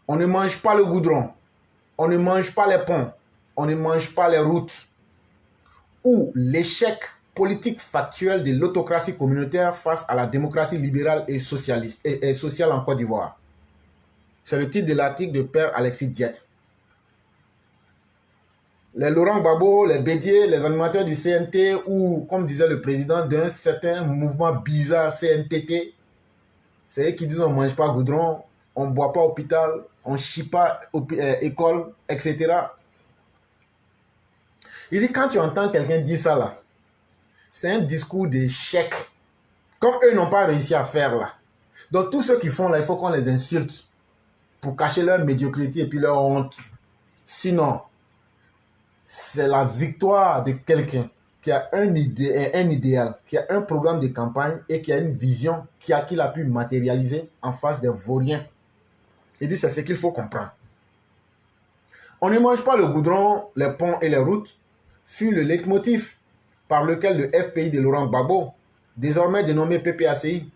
On ne mange pas le goudron, on ne mange pas les ponts, on ne mange pas les routes. Ou l'échec politique factuel de l'autocratie communautaire face à la démocratie libérale et socialiste et sociale en Côte d'Ivoire. C'est le titre de l'article de Père Alexis Diette. Les Laurent Gbagbo, les Bédier, les animateurs du CNT ou, comme disait le président d'un certain mouvement bizarre CNTT, c'est eux qui disent on ne mange pas goudron, on ne boit pas hôpital, on ne chie pas école, etc. Il dit quand tu entends quelqu'un dire ça là, c'est un discours d'échec, comme eux n'ont pas réussi à faire là. Donc tous ceux qui font là, il faut qu'on les insulte pour cacher leur médiocrité et puis leur honte. Sinon, c'est la victoire de quelqu'un qui a un idéal, qui a un programme de campagne et qui a une vision qu'il a pu matérialiser en face des vauriens. Il dit c'est ce qu'il faut comprendre. On ne mange pas le goudron, les ponts et les routes fut le leitmotiv par lequel le FPI de Laurent Gbagbo, désormais dénommé PPACI,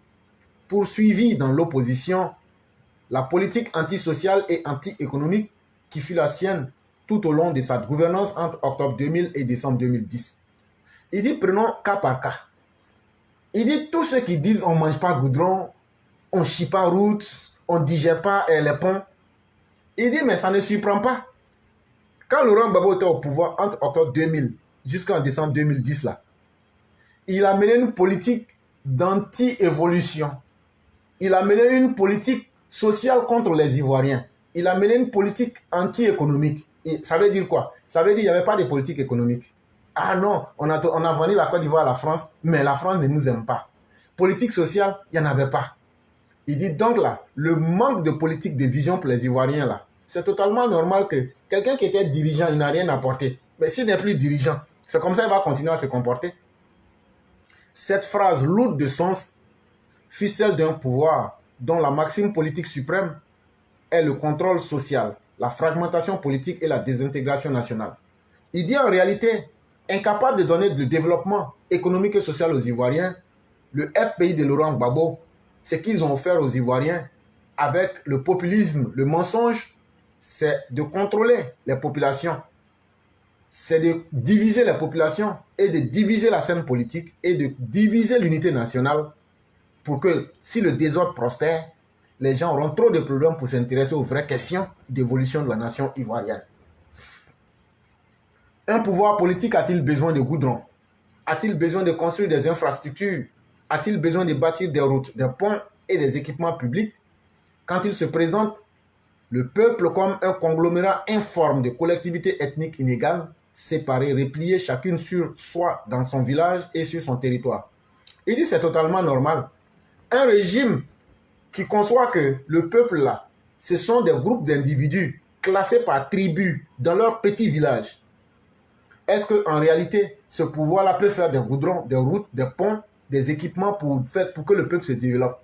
poursuivit dans l'opposition la politique antisociale et anti-économique qui fut la sienne tout au long de sa gouvernance entre octobre 2000 et décembre 2010. Il dit, prenons cas par cas. Il dit, tous ceux qui disent on ne mange pas goudron, on ne chie pas route, on ne digère pas les ponts. Il dit, mais ça ne surprend pas. Quand Laurent Gbagbo était au pouvoir entre octobre 2000 jusqu'en décembre 2010, là, il a mené une politique d'anti-évolution. Il a mené une politique sociale contre les Ivoiriens. Il a mené une politique anti-économique. Ça veut dire quoi? Ça veut dire qu'il n'y avait pas de politique économique. Ah non, on a vendu la Côte d'Ivoire à la France, mais la France ne nous aime pas. Politique sociale, il n'y en avait pas. Il dit donc là, le manque de politique de vision pour les Ivoiriens là, c'est totalement normal que quelqu'un qui était dirigeant, il n'a rien apporté. Mais s'il n'est plus dirigeant, c'est comme ça qu'il va continuer à se comporter. Cette phrase lourde de sens fut celle d'un pouvoir dont la maxime politique suprême est le contrôle social, la fragmentation politique et la désintégration nationale. Il dit en réalité, incapable de donner de développement économique et social aux Ivoiriens, le FPI de Laurent Gbagbo, ce qu'ils ont offert aux Ivoiriens avec le populisme, le mensonge, c'est de contrôler les populations, c'est de diviser les populations et de diviser la scène politique et de diviser l'unité nationale pour que si le désordre prospère, les gens auront trop de problèmes pour s'intéresser aux vraies questions d'évolution de la nation ivoirienne. Un pouvoir politique a-t-il besoin de goudron? A-t-il besoin de construire des infrastructures? A-t-il besoin de bâtir des routes, des ponts et des équipements publics? Quand il se présente, le peuple comme un conglomérat informe de collectivités ethniques inégales, séparées, repliées chacune sur soi dans son village et sur son territoire. Il dit c'est totalement normal. Un régime qui conçoit que le peuple là, ce sont des groupes d'individus classés par tribu dans leur petit village. Est-ce qu'en réalité, ce pouvoir-là peut faire des goudrons, des routes, des ponts, des équipements pour que le peuple se développe?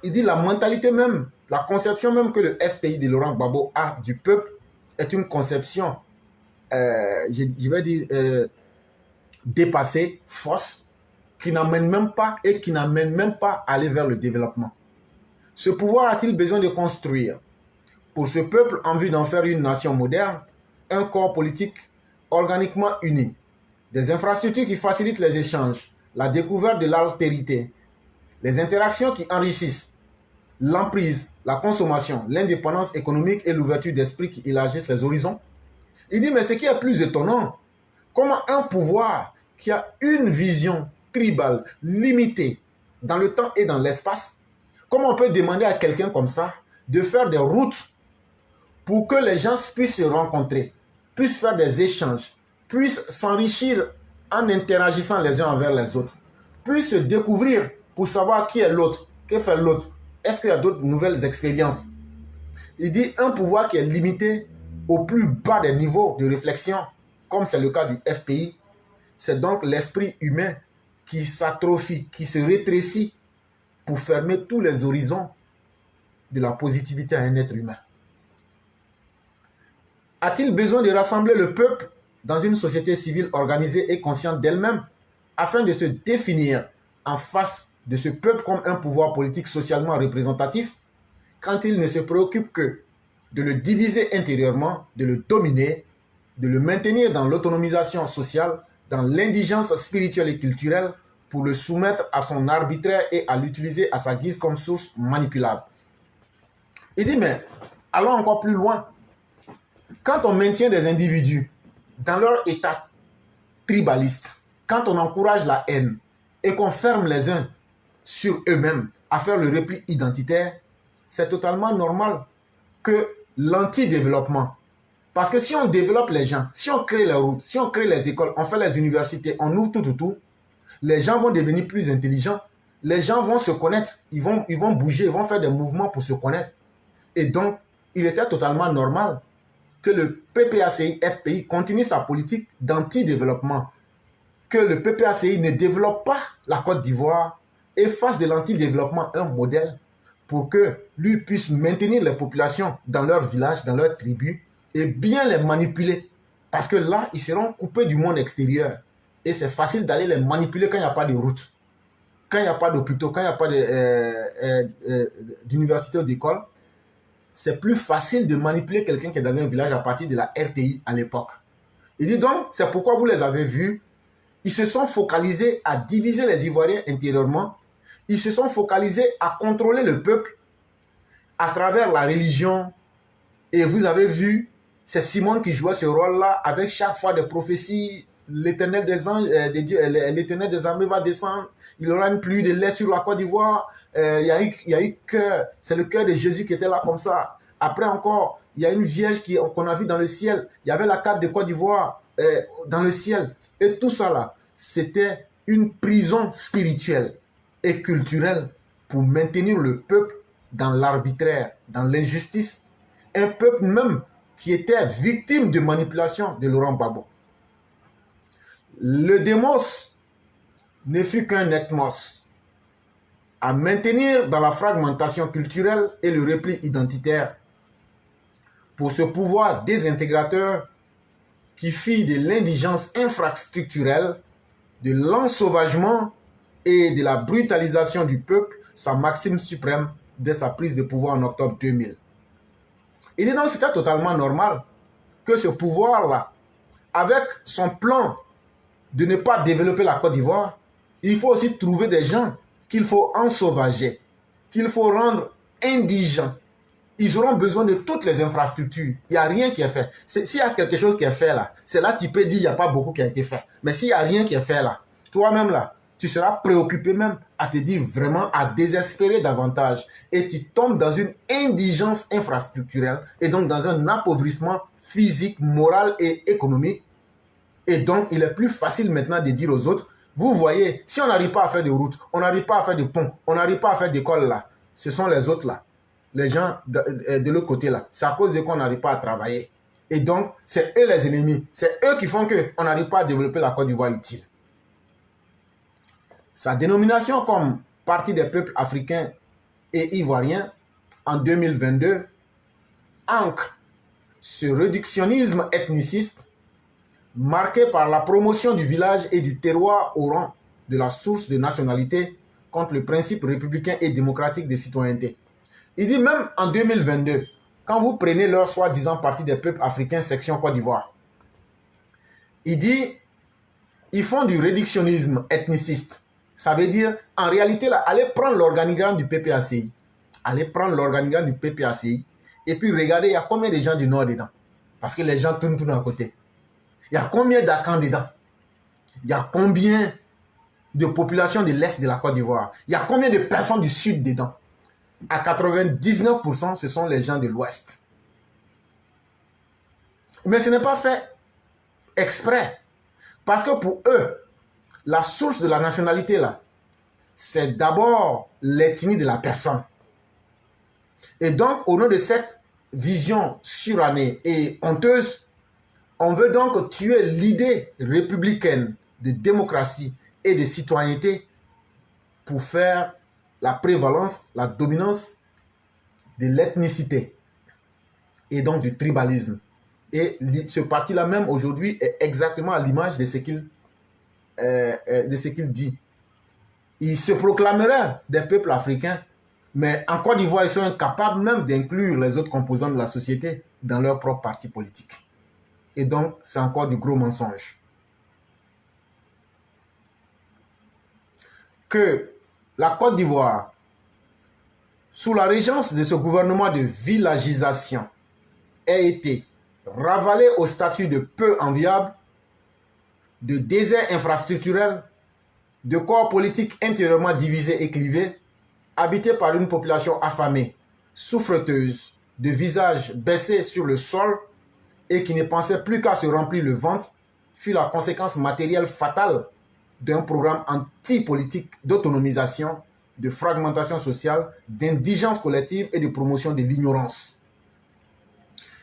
Il dit la mentalité même, la conception même que le FPI de Laurent Gbagbo a du peuple est une conception, je vais dire, dépassée, fausse, qui n'amène même pas à aller vers le développement. Ce pouvoir a-t-il besoin de construire pour ce peuple en vue d'en faire une nation moderne, un corps politique organiquement uni, des infrastructures qui facilitent les échanges, la découverte de l'altérité, les interactions qui enrichissent, l'emprise, la consommation, l'indépendance économique et l'ouverture d'esprit qui élargissent les horizons? Il dit, mais ce qui est plus étonnant, comment un pouvoir qui a une vision tribale, limitée dans le temps et dans l'espace, comment on peut demander à quelqu'un comme ça de faire des routes pour que les gens puissent se rencontrer, puissent faire des échanges, puissent s'enrichir en interagissant les uns envers les autres, puissent se découvrir pour savoir qui est l'autre, que fait l'autre, est-ce qu'il y a d'autres nouvelles expériences? Il dit un pouvoir qui est limité au plus bas des niveaux de réflexion, comme c'est le cas du FPI, c'est donc l'esprit humain qui s'atrophie, qui se rétrécit pour fermer tous les horizons de la positivité à un être humain. A-t-il besoin de rassembler le peuple dans une société civile organisée et consciente d'elle-même afin de se définir en face de ce peuple comme un pouvoir politique socialement représentatif quand il ne se préoccupe que de le diviser intérieurement, de le dominer, de le maintenir dans l'autonomisation sociale, dans l'indigence spirituelle et culturelle, pour le soumettre à son arbitraire et à l'utiliser à sa guise comme source manipulable. Il dit, mais allons encore plus loin. Quand on maintient des individus dans leur état tribaliste, quand on encourage la haine et qu'on ferme les uns sur eux-mêmes à faire le repli identitaire, c'est totalement normal que l'anti-développement, parce que si on développe les gens, si on crée les routes, si on crée les écoles, on fait les universités, on ouvre tout, les gens vont devenir plus intelligents, les gens vont se connaître, ils vont bouger, ils vont faire des mouvements pour se connaître. Et donc, il était totalement normal que le PPACI-FPI continue sa politique d'anti-développement, que le PPACI ne développe pas la Côte d'Ivoire et fasse de l'anti-développement un modèle pour que lui puisse maintenir les populations dans leur village, dans leur tribu, et bien les manipuler. Parce que là, ils seront coupés du monde extérieur. Et c'est facile d'aller les manipuler quand il n'y a pas de route, quand il n'y a pas d'hôpitaux, quand il n'y a pas d'université ou d'école. C'est plus facile de manipuler quelqu'un qui est dans un village à partir de la RTI à l'époque. Il dit donc, c'est pourquoi vous les avez vus, ils se sont focalisés à diviser les Ivoiriens intérieurement, ils se sont focalisés à contrôler le peuple à travers la religion. Et vous avez vu, c'est Simone qui jouait ce rôle-là avec chaque fois des prophéties. L'Éternel des anges, l'Éternel des armées va descendre. Il y aura une pluie de lait sur la Côte d'Ivoire. Il y a eu cœur. C'est le cœur de Jésus qui était là comme ça. Après encore, il y a une vierge qu'on a vue dans le ciel. Il y avait la carte de Côte d'Ivoire dans le ciel. Et tout ça là, c'était une prison spirituelle et culturelle pour maintenir le peuple dans l'arbitraire, dans l'injustice. Un peuple même qui était victime de manipulation de Laurent Gbagbo. Le démos ne fut qu'un ethnos à maintenir dans la fragmentation culturelle et le repli identitaire pour ce pouvoir désintégrateur qui fit de l'indigence infrastructurelle, de l'ensauvagement et de la brutalisation du peuple sa maxime suprême dès sa prise de pouvoir en octobre 2000. Il dit donc c'était totalement normal que ce pouvoir-là, avec son plan de ne pas développer la Côte d'Ivoire, il faut aussi trouver des gens qu'il faut ensauvager, qu'il faut rendre indigents. Ils auront besoin de toutes les infrastructures. Il n'y a rien qui est fait. S'il y a quelque chose qui est fait là, c'est là que tu peux dire qu'il n'y a pas beaucoup qui a été fait. Mais s'il n'y a rien qui est fait là, toi-même là, tu seras préoccupé même à te dire vraiment, à désespérer davantage. Et tu tombes dans une indigence infrastructurelle et donc dans un appauvrissement physique, moral et économique. Et donc, il est plus facile maintenant de dire aux autres, vous voyez, si on n'arrive pas à faire de routes, on n'arrive pas à faire de ponts, on n'arrive pas à faire d'école là, ce sont les autres là, les gens de l'autre côté là. C'est à cause de qu'on n'arrive pas à travailler. Et donc, c'est eux les ennemis. C'est eux qui font qu'on n'arrive pas à développer la Côte d'Ivoire utile. Sa dénomination comme Parti des peuples africains et ivoiriens en 2022 ancre ce réductionnisme ethniciste marqué par la promotion du village et du terroir au rang de la source de nationalité contre le principe républicain et démocratique de citoyenneté. Il dit même en 2022, quand vous prenez leur soi-disant Parti des peuples africains section Côte d'Ivoire, il dit, ils font du réductionnisme ethniciste. Ça veut dire, en réalité, là, allez prendre l'organigramme du PPACI. Allez prendre l'organigramme du PPACI et puis regardez, il y a combien de gens du Nord dedans. Parce que les gens tournent à côté. Il y a combien d'Akans dedans? Il y a combien de populations de l'Est de la Côte d'Ivoire? Il y a combien de personnes du Sud dedans? À 99%, ce sont les gens de l'Ouest. Mais ce n'est pas fait exprès. Parce que pour eux, la source de la nationalité, là, c'est d'abord l'ethnie de la personne. Et donc, au nom de cette vision surannée et honteuse, on veut donc tuer l'idée républicaine de démocratie et de citoyenneté pour faire la prévalence, la dominance de l'ethnicité et donc du tribalisme. Et ce parti-là même aujourd'hui est exactement à l'image de ce qu'il dit. Il se proclamerait des peuples africains Mais en Côte d'Ivoire, ils sont incapables même d'inclure les autres composants de la société dans leur propre parti politique. Et donc, c'est encore du gros mensonge. Que la Côte d'Ivoire, sous la régence de ce gouvernement de villagisation, ait été ravalée au statut de peu enviable, de désert infrastructurel, de corps politique intérieurement divisé et clivé, habité par une population affamée, souffreteuse, de visage baissé sur le sol et qui ne pensait plus qu'à se remplir le ventre, fut la conséquence matérielle fatale d'un programme anti-politique d'autonomisation, de fragmentation sociale, d'indigence collective et de promotion de l'ignorance.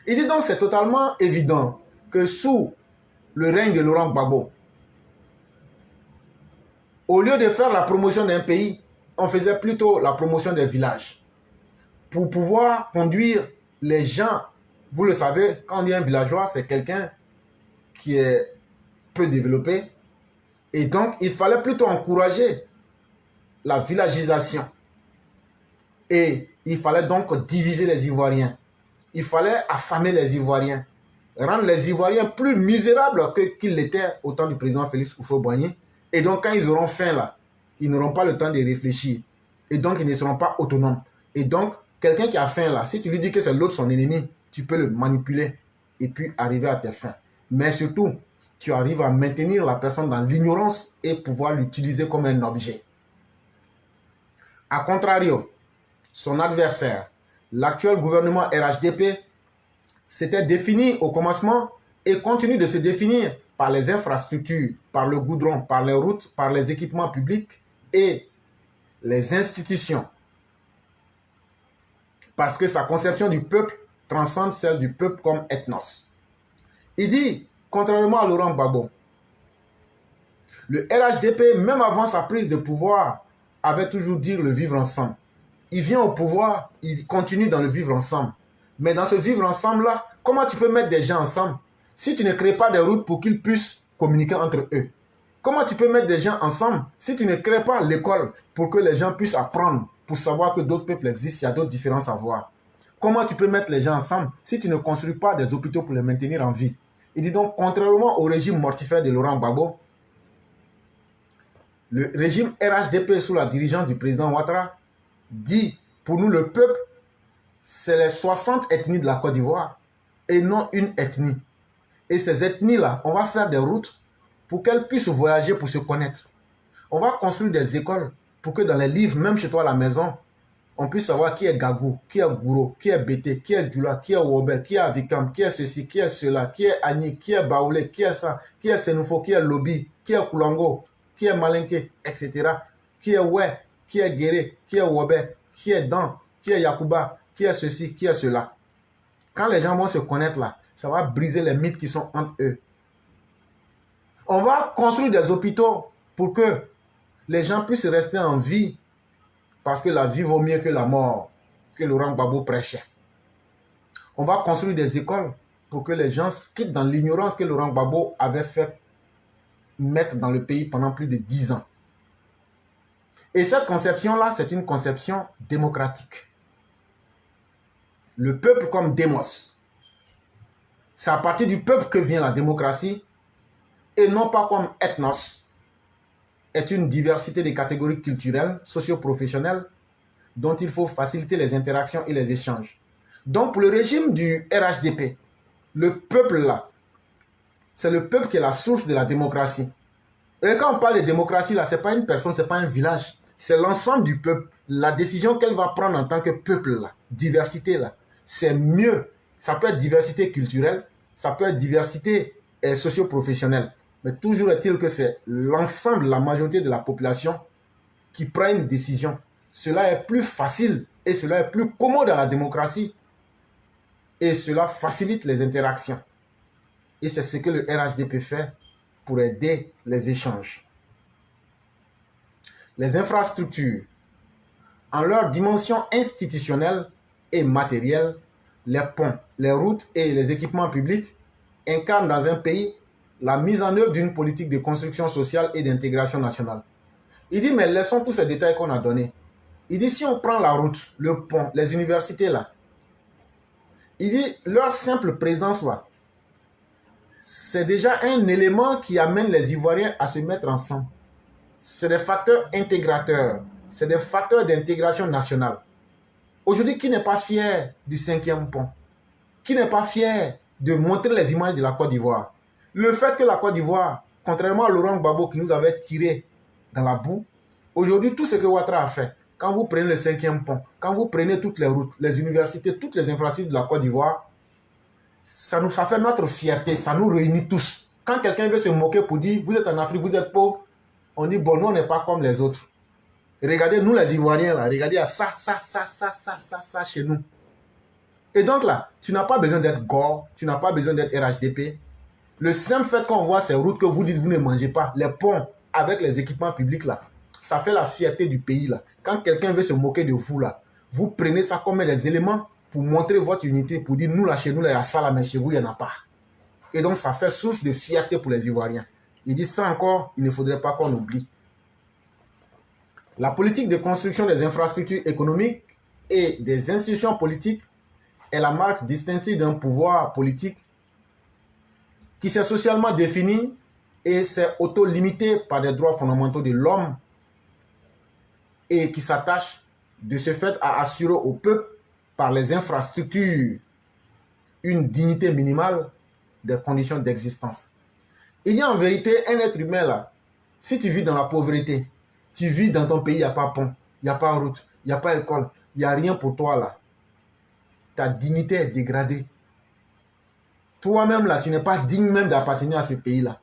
Il dit donc c'est totalement évident que sous le règne de Laurent Gbagbo, au lieu de faire la promotion d'un pays, on faisait plutôt la promotion des villages. Pour pouvoir conduire les gens, vous le savez, quand on dit un villageois, c'est quelqu'un qui est peu développé. Et donc, il fallait plutôt encourager la villagisation. Et il fallait donc diviser les Ivoiriens. Il fallait affamer les Ivoiriens. Rendre les Ivoiriens plus misérables qu'ils l'étaient au temps du président Félix Houphouët-Boigny. Et donc, quand ils auront faim là, ils n'auront pas le temps de réfléchir. Et donc, ils ne seront pas autonomes. Et donc, quelqu'un qui a faim là, si tu lui dis que c'est l'autre son ennemi, tu peux le manipuler et puis arriver à tes fins. Mais surtout, tu arrives à maintenir la personne dans l'ignorance et pouvoir l'utiliser comme un objet. A contrario, son adversaire, l'actuel gouvernement RHDP, s'était défini au commencement et continue de se définir par les infrastructures, par le goudron, par les routes, par les équipements publics et les institutions. Parce que sa conception du peuple transcende celle du peuple comme ethnos. Il dit, contrairement à Laurent Gbagbo, le RHDP, même avant sa prise de pouvoir, avait toujours dit le vivre ensemble. Il vient au pouvoir, il continue dans le vivre ensemble. Mais dans ce vivre ensemble-là, comment tu peux mettre des gens ensemble si tu ne crées pas des routes pour qu'ils puissent communiquer entre eux? Comment tu peux mettre des gens ensemble si tu ne crées pas l'école pour que les gens puissent apprendre, pour savoir que d'autres peuples existent, il y a d'autres différences à voir? Comment tu peux mettre les gens ensemble si tu ne construis pas des hôpitaux pour les maintenir en vie? Il dit donc, contrairement au régime mortifère de Laurent Gbagbo, le régime RHDP sous la dirigeance du président Ouattara dit, pour nous le peuple, c'est les 60 ethnies de la Côte d'Ivoire et non une ethnie. Et ces ethnies-là, on va faire des routes pour qu'elles puissent voyager pour se connaître. On va construire des écoles pour que dans les livres, même chez toi à la maison, on puisse savoir qui est Gagou, qui est Gouro, qui est Bété, qui est Djoula, qui est Wobé, qui est Avikam, qui est ceci, qui est cela, qui est Agni, qui est Baoulé, qui est ça, qui est Senufo, qui est Lobi, qui est Koulango, qui est Malinké, etc. Qui est Oué, qui est Guéré, qui est Wobé, qui est Dan, qui est Yakuba, qui est ceci, qui est cela. Quand les gens vont se connaître là, ça va briser les mythes qui sont entre eux. On va construire des hôpitaux pour que les gens puissent rester en vie parce que la vie vaut mieux que la mort, que Laurent Gbagbo prêchait. On va construire des écoles pour que les gens quittent dans l'ignorance que Laurent Gbagbo avait fait mettre dans le pays pendant plus de 10 ans. Et cette conception-là, c'est une conception démocratique. Le peuple comme démos. C'est à partir du peuple que vient la démocratie et non pas comme ethnos. Est une diversité des catégories culturelles, socio-professionnelles dont il faut faciliter les interactions et les échanges. Donc pour le régime du RHDP, le peuple là, c'est le peuple qui est la source de la démocratie. Et quand on parle de démocratie là, ce n'est pas une personne, ce n'est pas un village, c'est l'ensemble du peuple. La décision qu'elle va prendre en tant que peuple là, diversité là, c'est mieux. Ça peut être diversité culturelle, ça peut être diversité socio-professionnelle. Mais toujours est-il que c'est l'ensemble, la majorité de la population qui prend une décision. Cela est plus facile et cela est plus commode à la démocratie. Et cela facilite les interactions. Et c'est ce que le RHDP fait pour aider les échanges. Les infrastructures, en leur dimension institutionnelle et matérielle, les ponts, les routes et les équipements publics incarnent dans un pays la mise en œuvre d'une politique de construction sociale et d'intégration nationale. Il dit, mais laissons tous ces détails qu'on a donnés. Il dit, si on prend la route, le pont, les universités là, il dit, leur simple présence là, c'est déjà un élément qui amène les Ivoiriens à se mettre ensemble. C'est des facteurs intégrateurs. C'est des facteurs d'intégration nationale. Aujourd'hui, qui n'est pas fier du 5e pont? Qui n'est pas fier de montrer les images de la Côte d'Ivoire? Le fait que la Côte d'Ivoire, contrairement à Laurent Gbagbo qui nous avait tiré dans la boue, aujourd'hui, tout ce que Ouattara a fait, quand vous prenez le 5e pont, quand vous prenez toutes les routes, les universités, toutes les infrastructures de la Côte d'Ivoire, ça fait notre fierté, ça nous réunit tous. Quand quelqu'un veut se moquer pour dire, vous êtes en Afrique, vous êtes pauvre, on dit, bon, nous, on n'est pas comme les autres. Regardez, nous les Ivoiriens, là, regardez ça chez nous. Et donc là, tu n'as pas besoin d'être gore, tu n'as pas besoin d'être RHDP. Le simple fait qu'on voit ces routes que vous dites, vous ne mangez pas, les ponts avec les équipements publics là, ça fait la fierté du pays là. Quand quelqu'un veut se moquer de vous là, vous prenez ça comme des éléments pour montrer votre unité, pour dire, nous là, chez nous, là, il y a ça là, mais chez vous, il n'y en a pas. Et donc, ça fait source de fierté pour les Ivoiriens. Il dit ça encore, il ne faudrait pas qu'on oublie. La politique de construction des infrastructures économiques et des institutions politiques est la marque distinctive d'un pouvoir politique qui s'est socialement défini et s'est auto-limité par des droits fondamentaux de l'homme et qui s'attache de ce fait à assurer au peuple par les infrastructures une dignité minimale des conditions d'existence. Il y a en vérité un être humain là, si tu vis dans la pauvreté, tu vis dans ton pays, il n'y a pas pont, il n'y a pas route, il n'y a pas école, il n'y a rien pour toi là. Ta dignité est dégradée. Toi-même là, tu n'es pas digne même d'appartenir à ce pays-là.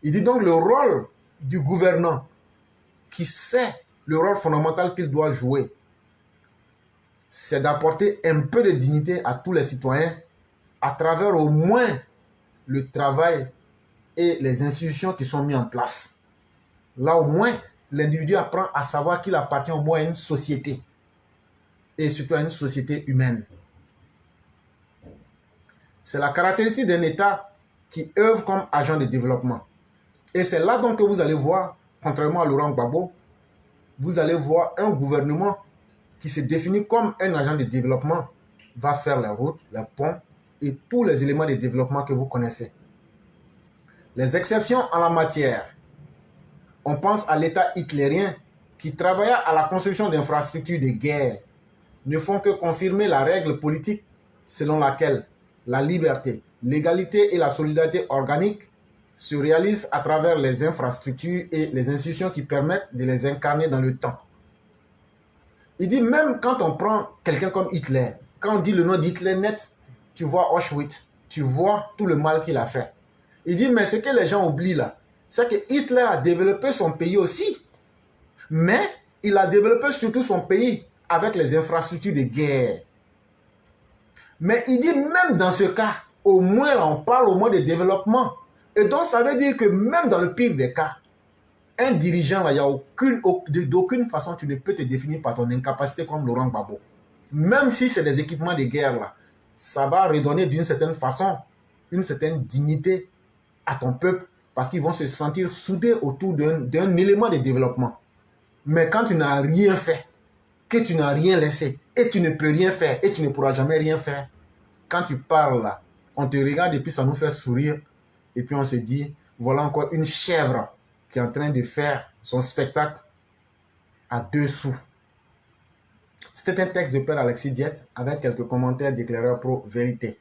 Il dit donc le rôle du gouvernant qui sait le rôle fondamental qu'il doit jouer, c'est d'apporter un peu de dignité à tous les citoyens à travers au moins le travail et les institutions qui sont mises en place. Là au moins, l'individu apprend à savoir qu'il appartient au moins à une société et surtout à une société humaine. C'est la caractéristique d'un État qui œuvre comme agent de développement. Et c'est là donc que vous allez voir, contrairement à Laurent Gbagbo, vous allez voir un gouvernement qui se définit comme un agent de développement, va faire les routes, les ponts et tous les éléments de développement que vous connaissez. Les exceptions en la matière, on pense à l'État hitlérien qui travailla à la construction d'infrastructures de guerre, ne font que confirmer la règle politique selon laquelle la liberté, l'égalité et la solidarité organique se réalisent à travers les infrastructures et les institutions qui permettent de les incarner dans le temps. Il dit même quand on prend quelqu'un comme Hitler, quand on dit le nom d'Hitler net, tu vois Auschwitz, tu vois tout le mal qu'il a fait. Il dit mais ce que les gens oublient là, c'est que Hitler a développé son pays aussi, mais il a développé surtout son pays avec les infrastructures de guerre. Mais il dit même dans ce cas, au moins là, on parle au moins de développement. Et donc ça veut dire que même dans le pire des cas, un dirigeant là, il n'y a d'aucune façon tu ne peux te définir par ton incapacité comme Laurent Gbagbo. Même si c'est des équipements de guerre là, ça va redonner d'une certaine façon une certaine dignité à ton peuple parce qu'ils vont se sentir soudés autour d'un élément de développement. Mais quand tu n'as rien fait, que tu n'as rien laissé, et tu ne peux rien faire, et tu ne pourras jamais rien faire, quand tu parles là, on te regarde et puis ça nous fait sourire, et puis on se dit, voilà encore une chèvre qui est en train de faire son spectacle à 2 sous. C'était un texte de Père Alexis Diette avec quelques commentaires d'éclaireurs pro vérité.